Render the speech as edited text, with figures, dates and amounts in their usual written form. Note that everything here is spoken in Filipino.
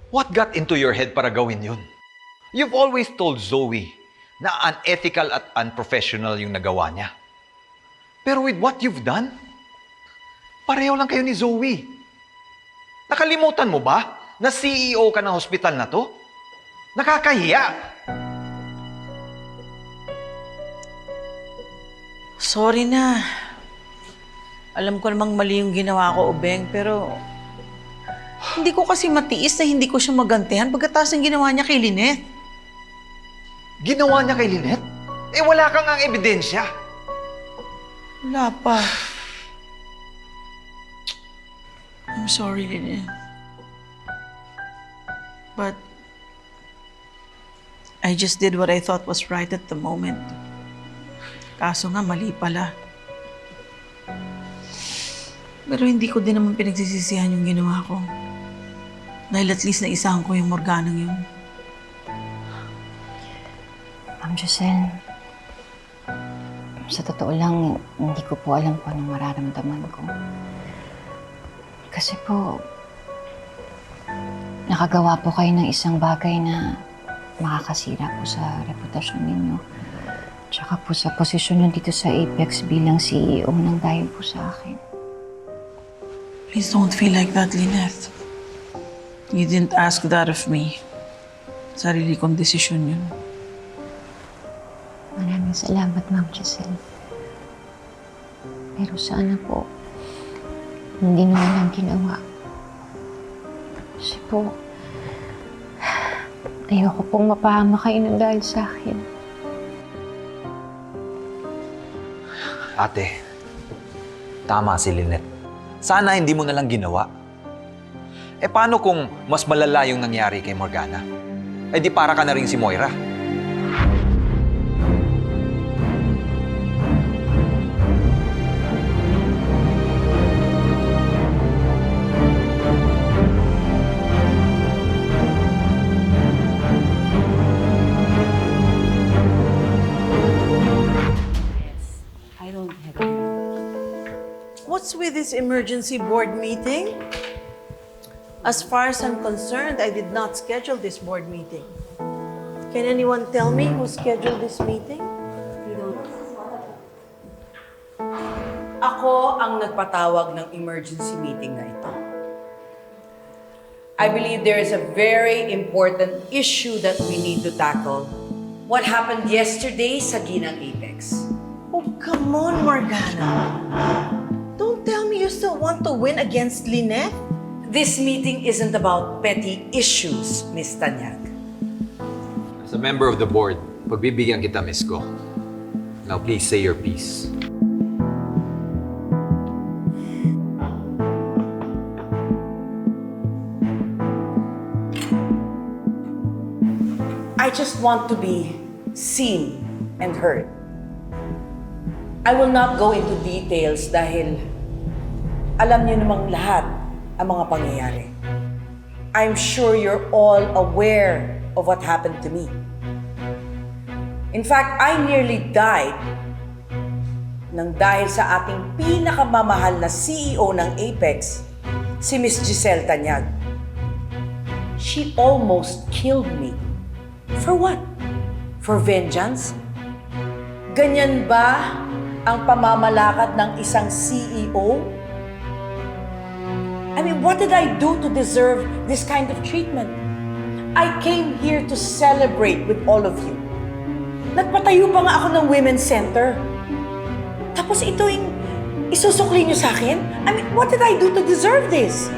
What got into your head para gawin yun? You've always told Zoe na unethical at unprofessional yung nagawa niya. Pero with what you've done, pareho lang kayo ni Zoe. Nakalimutan mo ba na CEO ka ng hospital na to? Nakakahiya! Sorry na. Alam ko namang mali yung ginawa ko, Obeng, pero hindi ko kasi matiis na hindi ko siya magantihan pagkatapos ng ginawa niya kay Lynette. Ginawa niya kay Lynette? Eh wala kang ang ebidensya. Wala pa. I'm sorry, Lynette. But I just did what I thought was right at the moment. Kaso nga, mali pala. Pero hindi ko din naman pinagsisisihan yung ginawa ko. Dahil at least naisahan ko yung Morganang yun. Ma'am Giselle, sa totoo lang, hindi ko po alam kung anong mararamdaman ko. Kasi po, nakagawa po kayo ng isang bagay na makakasira po sa reputasyon ninyo. Tsaka po sa posisyon nyo dito sa Apex bilang CEO nang dahil po sa akin. Please don't feel like that, Lynette. You didn't ask that of me. Sarili kong desisyon yun. Maraming salamat, Ma'am Giselle. Pero sana po, hindi nyo lang ginawa. Kasi po, ayoko pong mapahama kayo ng dahil sa akin. Ate, tama si Lynette. Sana hindi mo nalang ginawa. Eh paano kung mas malala yung nangyari kay Morgana? Eh di para ka na rin si Moira. What's with this emergency board meeting? As far as I'm concerned, I did not schedule this board meeting. Can anyone tell me who scheduled this meeting? Ako ang nagpatawag ng emergency meeting na ito. I believe there is a very important issue that we need to tackle. What happened yesterday sa Ginang Apex. Oh, come on, Morgana. Don't tell me you still want to win against Lynette. This meeting isn't about petty issues, Miss Tanyag. As a member of the board, pagbibigyan kita, Miss Ko. Now please say your piece. I just want to be seen and heard. I will not go into details dahil alam niyo namang lahat ang mga pangyayari. I'm sure you're all aware of what happened to me. In fact, I nearly died nang dahil sa ating pinakamamahal na CEO ng Apex, si Miss Giselle Tanyag. She almost killed me. For what? For vengeance? Ganyan ba ang pamamalakad ng isang CEO? I mean, what did I do to deserve this kind of treatment? I came here to celebrate with all of you. Nagpatayo pa nga ako ng Women's Center. Tapos ito yung isusukli niyo sa akin? I mean, what did I do to deserve this?